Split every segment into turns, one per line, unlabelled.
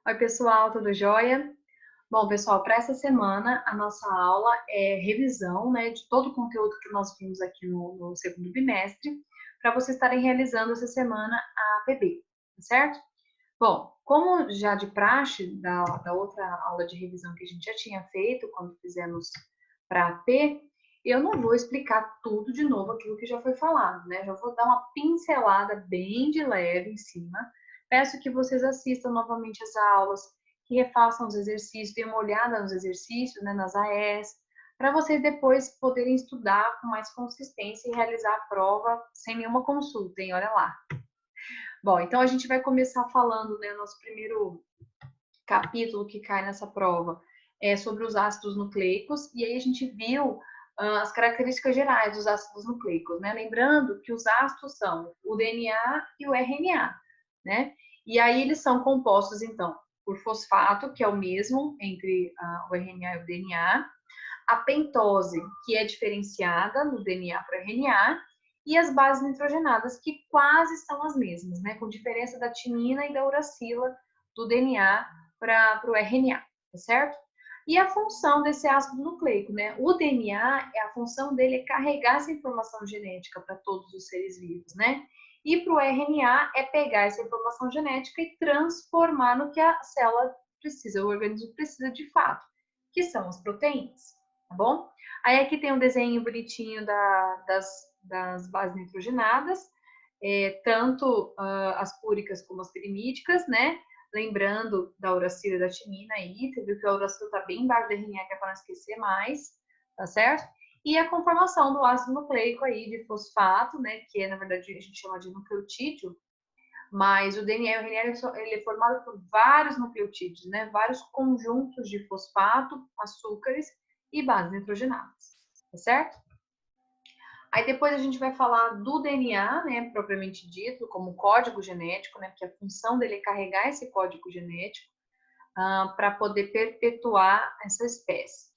Oi, pessoal, tudo jóia? Bom, pessoal, para essa semana, a nossa aula é revisão, né, de todo o conteúdo que nós vimos aqui no segundo bimestre, para vocês estarem realizando essa semana a PB, tá certo? Bom, como já de praxe da outra aula de revisão que a gente já tinha feito, quando fizemos para a P, eu não vou explicar tudo de novo aquilo que já foi falado, né? Já vou dar uma pincelada bem de leve em cima. Peço que vocês assistam novamente as aulas, que refaçam os exercícios, deem uma olhada nos exercícios, né, nas AES, para vocês depois poderem estudar com mais consistência e realizar a prova sem nenhuma consulta, hein? Olha lá. Bom, então a gente vai começar falando, né, nosso primeiro capítulo que cai nessa prova é sobre os ácidos nucleicos, e aí a gente viu as características gerais dos ácidos nucleicos, né? Lembrando que os ácidos são o DNA e o RNA, né? E aí eles são compostos, então, por fosfato, que é o mesmo entre o RNA e o DNA, a pentose, que é diferenciada no DNA para o RNA, e as bases nitrogenadas, que quase são as mesmas, né? Com diferença da timina e da uracila do DNA para o RNA, tá certo? E a função desse ácido nucleico, né? O DNA, a função dele é carregar essa informação genética para todos os seres vivos, né? E para o RNA é pegar essa informação genética e transformar no que a célula precisa, o organismo precisa de fato, que são as proteínas, tá bom? Aí aqui tem um desenho bonitinho das bases nitrogenadas, tanto as púricas como as pirimídicas, né? Lembrando da uracila e da timina aí, você viu que a uracila está bem embaixo do RNA, que é para não esquecer mais, tá certo? E a conformação do ácido nucleico aí de fosfato, né? Que é, na verdade, a gente chama de nucleotídeo, mas o DNA e o RNA ele é formado por vários nucleotídeos, né? Vários conjuntos de fosfato, açúcares e bases nitrogenadas, tá certo? Aí depois a gente vai falar do DNA, né, propriamente dito, como código genético, né, porque a função dele é carregar esse código genético para poder perpetuar essa espécie.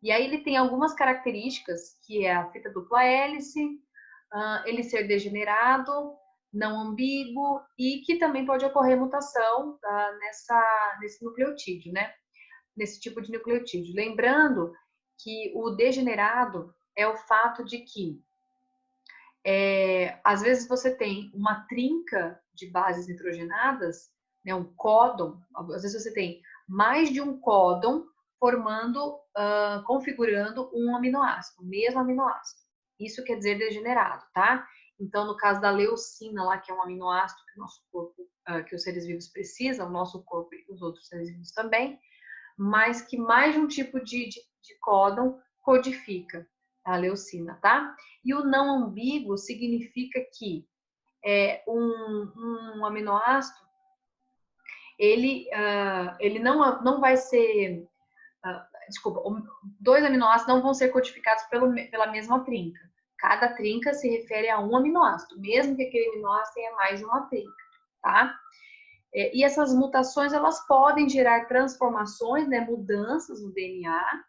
E aí ele tem algumas características, que é a fita dupla hélice, ele ser degenerado, não ambíguo, e que também pode ocorrer mutação nesse nucleotídeo, né? Nesse tipo de nucleotídeo. Lembrando que o degenerado é o fato de que às vezes você tem uma trinca de bases nitrogenadas, né, um códon, às vezes você tem mais de um códon formando, configurando um aminoácido, o mesmo aminoácido. Isso quer dizer degenerado, tá? Então, no caso da leucina lá, que é um aminoácido que o nosso corpo, que os seres vivos precisam, o nosso corpo e os outros seres vivos também, mas que mais de um tipo de códon codifica a leucina, tá? E o não ambíguo significa que um aminoácido, ele não vai ser, desculpa, dois aminoácidos não vão ser codificados pela mesma trinca. Cada trinca se refere a um aminoácido, mesmo que aquele aminoácido tenha mais de uma trinca, tá? E essas mutações, elas podem gerar transformações, né, mudanças no DNA,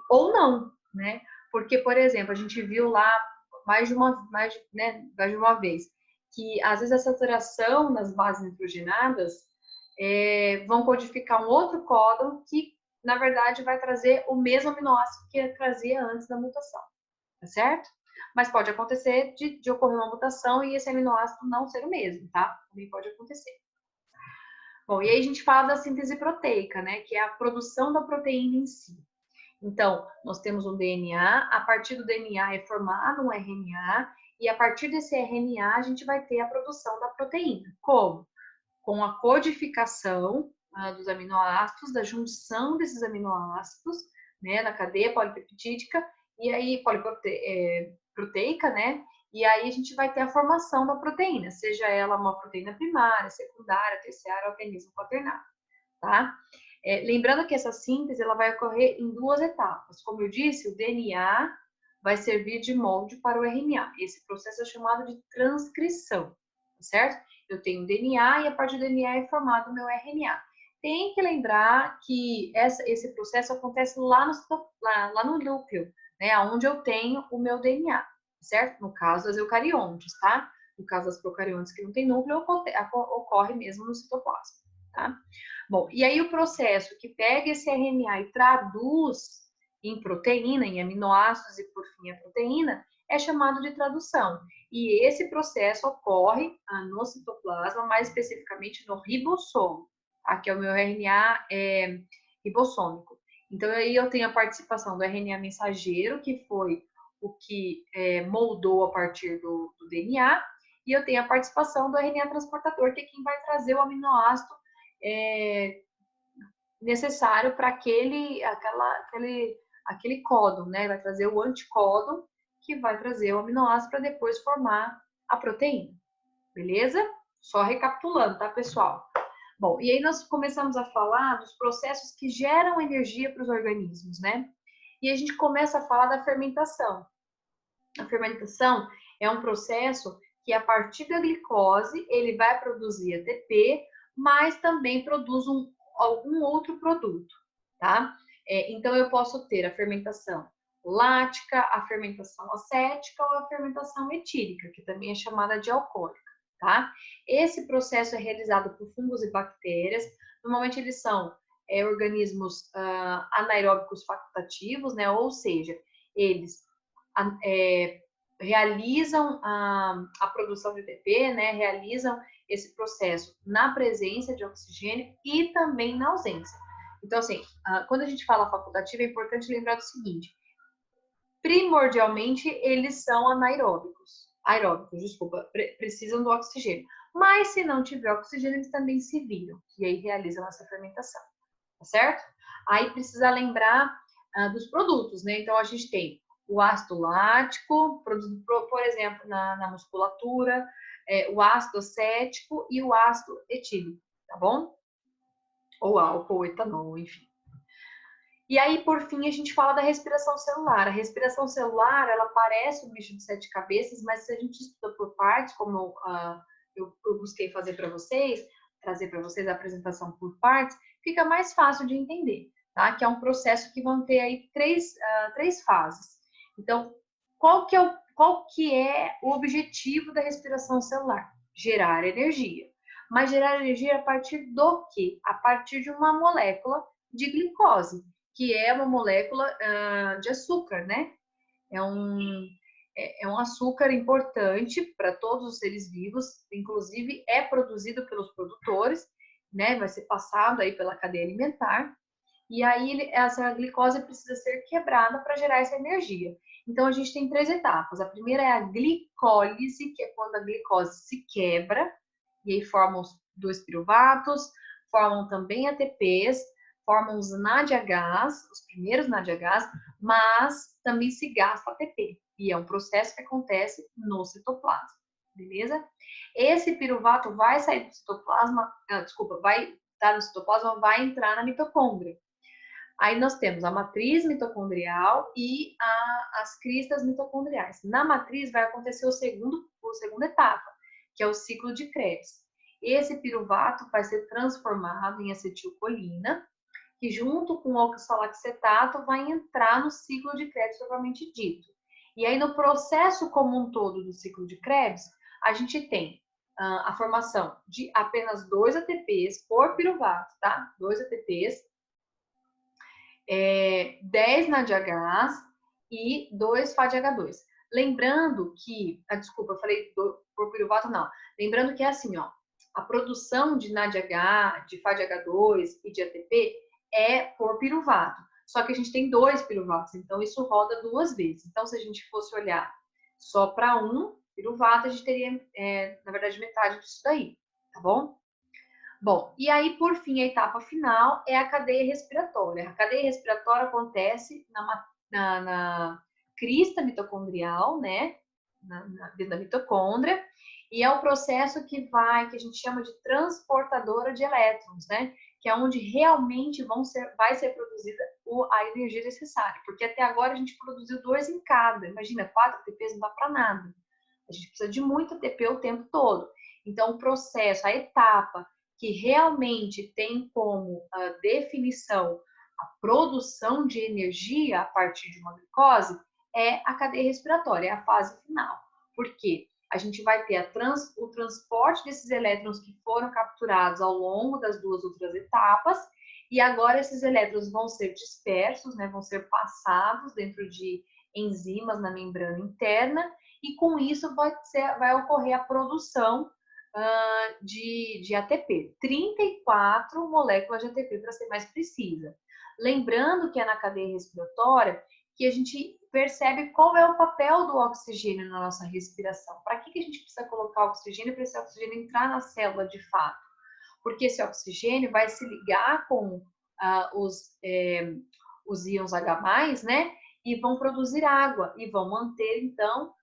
ou não, né? Porque, por exemplo, a gente viu lá mais de uma vez, que às vezes essa alteração nas bases nitrogenadas vão codificar um outro códon que, na verdade, vai trazer o mesmo aminoácido que trazia antes da mutação, tá certo? Mas pode acontecer de ocorrer uma mutação e esse aminoácido não ser o mesmo, tá? Também pode acontecer. Bom, e aí a gente fala da síntese proteica, né? Que é a produção da proteína em si. Então, nós temos um DNA, a partir do DNA é formado um RNA, e a partir desse RNA a gente vai ter a produção da proteína. Como? Com a codificação dos aminoácidos, da junção desses aminoácidos, né, na cadeia polipeptídica, e aí proteica, né? E aí a gente vai ter a formação da proteína, seja ela uma proteína primária, secundária, terciária, organismo quaternário, tá? Lembrando que essa síntese ela vai ocorrer em duas etapas. Como eu disse, o DNA vai servir de molde para o RNA. Esse processo é chamado de transcrição, tá certo? Eu tenho DNA e a partir do DNA é formado o meu RNA. Tem que lembrar que esse processo acontece lá no núcleo, né? Onde eu tenho o meu DNA, certo? No caso das eucariontes, tá? No caso das procariontes que não tem núcleo, ocorre mesmo no citoplasma. tá? Bom, e aí o processo que pega esse RNA e traduz em proteína, em aminoácidos e por fim a proteína, é chamado de tradução. E esse processo ocorre no citoplasma, mais especificamente no ribossomo, tá? Que é o meu RNA ribossômico. Então aí eu tenho a participação do RNA mensageiro, que foi o que moldou a partir do DNA, e eu tenho a participação do RNA transportador, que é quem vai trazer o aminoácido necessário para aquele códon, né? Vai trazer o anticódon, que vai trazer o aminoácido para depois formar a proteína. Beleza? Só recapitulando, tá, pessoal? Bom, e aí nós começamos a falar dos processos que geram energia para os organismos, né? E a gente começa a falar da fermentação. A fermentação é um processo que, a partir da glicose, ele vai produzir ATP, mas também produz algum outro produto, tá? Então, eu posso ter a fermentação lática, a fermentação acética ou a fermentação etílica, que também é chamada de alcoólica, tá? Esse processo é realizado por fungos e bactérias. Normalmente, eles são organismos anaeróbicos facultativos, né? Ou seja, eles realizam a produção de ATP, né? Realizam esse processo na presença de oxigênio e também na ausência. Então, assim, quando a gente fala facultativo, é importante lembrar do seguinte: primordialmente, eles são anaeróbicos. Aeróbicos, desculpa, precisam do oxigênio. Mas, se não tiver oxigênio, eles também se viram. E aí realizam essa fermentação, tá certo? Aí precisa lembrar dos produtos, né? Então, a gente tem o ácido lático, produzido, por exemplo, na musculatura, o ácido acético e o ácido etílico, tá bom? Ou álcool, ou etanol, enfim. E aí, por fim, a gente fala da respiração celular. A respiração celular, ela parece um bicho de 7 cabeças, mas se a gente estuda por partes, como eu busquei fazer para vocês, trazer para vocês a apresentação por partes, fica mais fácil de entender, tá? Que é um processo que vão ter aí três fases. Então, qual que é o objetivo da respiração celular? Gerar energia. Mas gerar energia a partir do quê? A partir de uma molécula de glicose, que é uma molécula de açúcar, né? É um açúcar importante para todos os seres vivos, inclusive é produzido pelos produtores, né? Vai ser passado aí pela cadeia alimentar, e aí essa glicose precisa ser quebrada para gerar essa energia. Então a gente tem 3 etapas. A primeira é a glicólise, que é quando a glicose se quebra, e aí formam os 2 piruvatos, formam também ATPs, formam os NADH, os primeiros NADH, mas também se gasta ATP. E é um processo que acontece no citoplasma, beleza? Esse piruvato vai sair do citoplasma, vai estar no citoplasma, vai entrar na mitocôndria. Aí nós temos a matriz mitocondrial e as cristas mitocondriais. Na matriz vai acontecer a segunda etapa, que é o ciclo de Krebs. Esse piruvato vai ser transformado em acetilcolina, que junto com o oxalacetato vai entrar no ciclo de Krebs propriamente dito. E aí no processo como um todo do ciclo de Krebs, a gente tem a formação de apenas 2 ATPs por piruvato, tá? 2 ATPs, 10 NADH e 2 FADH2. Lembrando que, desculpa, eu falei por piruvato, não. Lembrando que é assim, ó, a produção de NADH, de FADH2 e de ATP é por piruvato. Só que a gente tem 2 piruvatos, então isso roda 2 vezes. Então, se a gente fosse olhar só para um piruvato, a gente teria, na verdade, metade disso daí, tá bom? Bom, e aí, por fim, a etapa final é a cadeia respiratória. A cadeia respiratória acontece na crista mitocondrial, né? Dentro da mitocôndria, e é o processo que a gente chama de transportadora de elétrons, né? Que é onde realmente vai ser produzida a energia necessária. Porque até agora a gente produziu 2 em cada. Imagina, 4 ATPs não dá para nada. A gente precisa de muito ATP o tempo todo. Então, o processo, a etapa que realmente tem como definição a produção de energia a partir de uma glicose é a cadeia respiratória, é a fase final. Por quê? a gente vai ter o transporte desses elétrons que foram capturados ao longo das duas outras etapas, e agora esses elétrons vão ser dispersos, né, vão ser passados dentro de enzimas na membrana interna, e com isso vai ocorrer a produção de ATP, 34 moléculas de ATP, para ser mais precisa. Lembrando que é na cadeia respiratória que a gente percebe qual é o papel do oxigênio na nossa respiração. Para que a gente precisa colocar oxigênio para esse oxigênio entrar na célula de fato? Porque esse oxigênio vai se ligar com os íons H+, né? E vão produzir água e vão manter, então,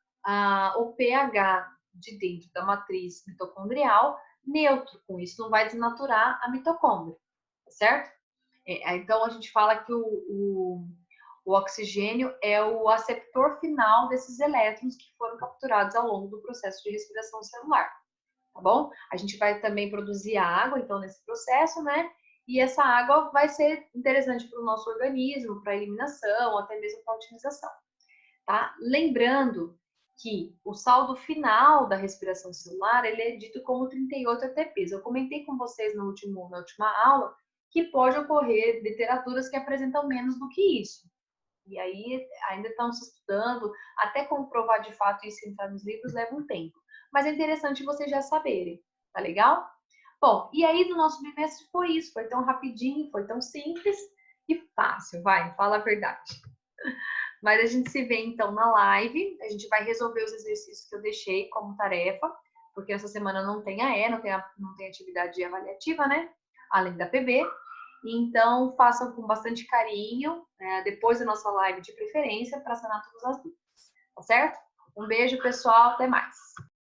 o pH de dentro da matriz mitocondrial neutro. Com isso, não vai desnaturar a mitocôndria, certo? Então, a gente fala que o oxigênio é o aceptor final desses elétrons que foram capturados ao longo do processo de respiração celular, tá bom? A gente vai também produzir água, então, nesse processo, né? E essa água vai ser interessante para o nosso organismo, para a eliminação, até mesmo para a utilização, tá? Lembrando que o saldo final da respiração celular, ele é dito como 38 ATPs. Eu comentei com vocês na última aula que pode ocorrer literaturas que apresentam menos do que isso. E aí ainda estão se estudando, até comprovar de fato isso entrar nos livros leva um tempo. Mas é interessante vocês já saberem, tá legal? Bom, e aí do nosso bimestre foi isso, foi tão rapidinho, foi tão simples e fácil, vai, fala a verdade. Mas a gente se vê então na live, a gente vai resolver os exercícios que eu deixei como tarefa, porque essa semana não tem AE, não tem atividade avaliativa, né? Além da PB. Então, façam com bastante carinho, né, depois da nossa live de preferência, para sanar todas as dúvidas. Tá certo? Um beijo, pessoal. Até mais.